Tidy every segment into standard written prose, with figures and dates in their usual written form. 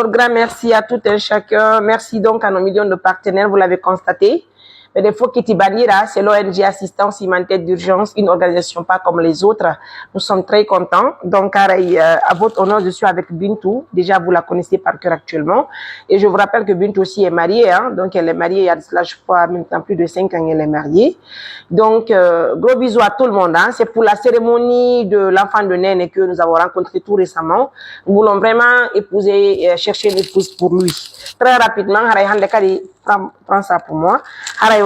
Alors, grand merci à tout et chacun. Merci donc à nos millions de partenaires, vous l'avez constaté. Mais des fois, Kitty Banira, c'est l'ONG Assistance Humanitaire d'Urgence, une organisation pas comme les autres. Nous sommes très contents. Donc, à votre honneur, je suis avec Bintou. Déjà, vous la connaissez par cœur actuellement. Et je vous rappelle que Bintou aussi est mariée. Hein? Donc, elle est mariée il y a de cela, je crois, maintenant plus de 5 ans, elle est mariée. Donc, gros bisous à tout le monde. Hein? C'est pour la cérémonie de l'enfant de Nene que nous avons rencontré tout récemment. Nous voulons vraiment épouser, chercher une épouse pour lui. Très rapidement, prends ça pour moi.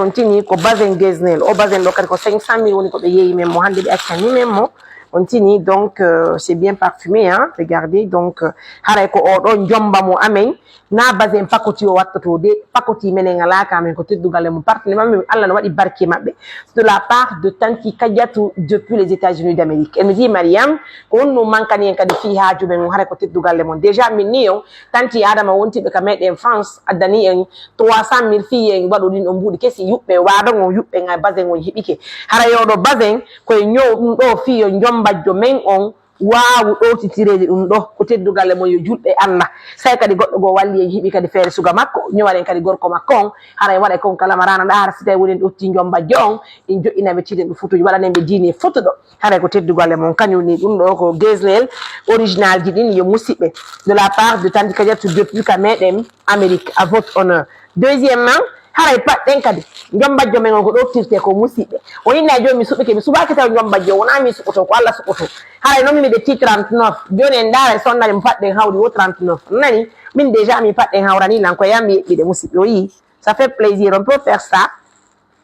On tini ko bazen gesnel o bazen lokal ko 500 000 woni ko be yeyi men mo hande be accani men mo on tini donc c'est bien parfumé hein regardez donc haray ko o do njomba mo amen na bazen pakoti o wattato de pakoti men ngala ka men ko teddugal mo partenaire men Allah no wadi barke mabbe de la part de Tanti Kadiatou depuis les États-Unis d'Amérique. Elle me dit Mariam ko no mankani en kadi fi haaju men haray ko teddugal mo déjà minniyo Tanti Adama wonti be kamed en France adani en 300 000 filles en wado din on budi kesi yubbe wado on yubbe nga bazen on hibike haray o do bazen ko nyow do fi njombajo men on waawu do titireje dum do ko teddugal mo yo julbe Allah say kadi goddo go walli en hibi kadi feere suga makko nyowalen kadi gorko makko haray wada kon kala marana da har sitay wonen do ti njombajo on en joina be tide be foto wala nembe dine foto do haray ko teddugal mo kanyu ni dum do ko gesnel original jidin yo musibbe de la part de Tanti Kadiatou depuis Kamedem Amérique à votre honneur. Deuxièmement haray pat den kadi njombajo men ko do tirte ko musibbe woni na jomi subike mi subake taw njombajo wona mi sukoto ko Allah sukoto haray non mi de ti 39 joni en dara sonnale mi padden hawdi wo 39 nani min déjà mi padden hawrani nan ko yambi bi de musibbe oui ça fait plaisir on peut faire ça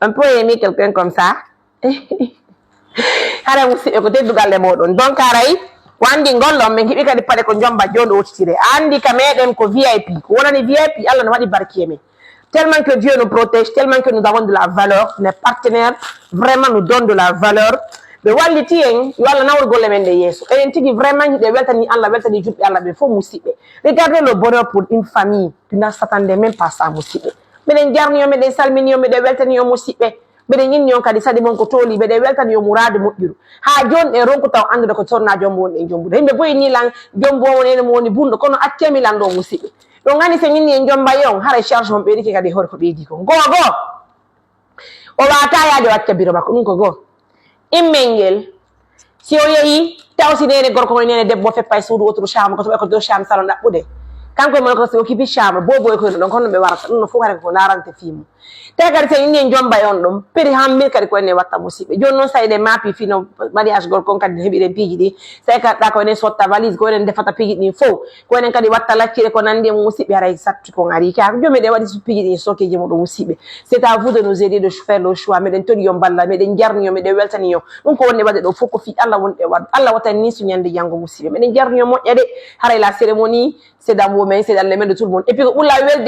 on peut aimer quelqu'un comme ça haray musibbe ko teddugal le modon donc haray wandi ngollon men hibi kadi pade ko njombajo do titire andi kameden ko VIP ko wonani VIP Allah no wadi barke men. Tellement que Dieu nous protège, tellement que nous avons de la valeur, les partenaires vraiment nous donnent de la valeur. Mais waliti en wala nawr golle men de yeso en tigi vraiment de weltani Allah weltani jubbe Allah be fo musibe. Regardez le bonheur pour une famille, tu ne s'attendais même pas ça musibe. Meden jarni yo meden salmini yo meden weltani yo musibe. Meden yin yon kadi sadi mon ko toli meden weltani yo murade mojjuru. Ha jon e ronko taw andude ko torna jombo won en jombude. Himbe boy ni lan jombo won en mo woni bundo kono accemi lan do musibe. Donc ngani se ngini en jomba yon hara charge mon beedi ke kadi hor ko beedi ko go o wata yaade watta biro makko dum ko go immengel si o yeyi tawsi nene gorko ko nene debbo feppay suudu otru chambre ko to ko do chambre salon dabbude kanko mon ko se occupe chambre bobo ko don kono be warata dum no fu kare ko narante fimu te kadi se ngini en jomba yon dum peri hammi kadi ko ne watta musibe joni non sayde mapi fino mariage gorko kadi hebi den piji di say ka da ko ne sotta valise ko ne defata piji ni fo ko ne kadi watta laccire ko nande musibe ara exact ko ngari ka jomi de wadi su piji ni soke jemo do musibe c'est à vous de nous aider de faire le choix meden todi yo balla meden jarni yo meden weltani yo dum ko wonde wade do foko fi Allah wonde wad Allah watani ni su nyande jango musibe meden jarni yo mojjade haray la cérémonie c'est dans vos mains, c'est dans les mains de tout le monde. Et puis, où la huile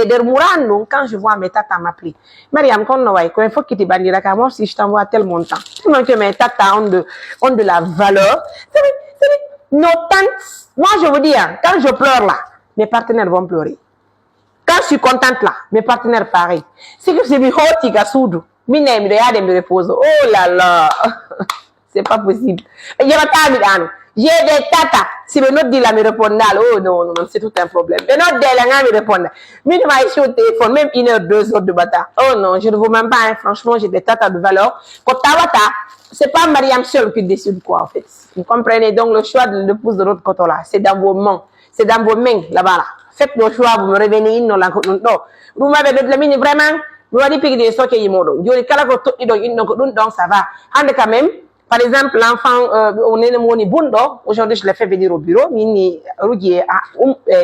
de Mourano, quand je vois mes tatas m'appeler, Mariam, quand il faut que tu bandes la moi si je t'envoie tel montant. Tellement que mes tatas ont de la valeur. Nos tantes, moi je vous dis, hein, quand je pleure là, mes partenaires vont pleurer. Quand je suis contente là, mes partenaires pareil. C'est que c'est mi hoti gasudu. Mi ne mi de me repose. Oh là là. C'est pas possible. Il y a pas de j'ai des tatas. Si le note dit la me répondre, oh non, non, c'est tout un problème. Le note de la me répondre. Mais tu m'as au téléphone, même 1 heure, 2 heures de bataille. Oh non, je ne vous même pas, hein. Franchement, j'ai des tatas de valeur. Quand c'est pas Mariam seule qui décide quoi, en fait. Vous comprenez donc le choix de l'épouse de l'autre côté là. C'est dans vos mains. C'est dans vos mains, là-bas, là. Faites le choix, vous me revenez, non, là, non. Vous m'avez donné la mine vraiment. Vous m'avez dit que des soins qui y m'ont donné. Donc, ça va. En quand même. Par exemple, l'enfant, on est le bundo. Aujourd'hui, je l'ai fait venir au bureau. Mini Rugi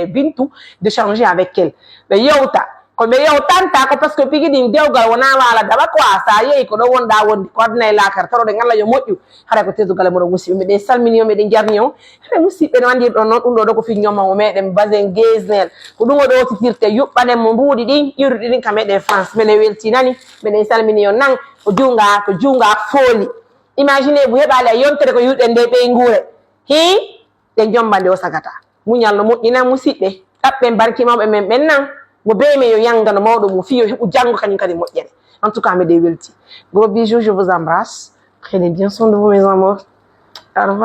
Bintou de changer avec elle. Mais yota, comme yota, parce que pigi din deuga wana wala daba quoi ça y est ko do wonda wondi ko adna la kartaro de ngala yo modju hara ko tezu gala mo musi me de salmini me de jarnion hara musi be wandi do non undo do ko fi nyoma o meden bazen gesnel ko dum do titirte yubbane mo mbudi din yurdi din kamede France me ne welti nani me de salmini yo nan ko junga foli. Imaginez-vous, yontere ko yude nde be ngure hi de jombande o sagata munyallo mo ina musibe tabbe barki mabbe men bennan mo be me yo yanga no mawdo mo fiyo hebu jango kanyum kadi mojjere en tout cas me de welti gros bisous je vous embrasse prenez bien soin de vous mes amours au revoir.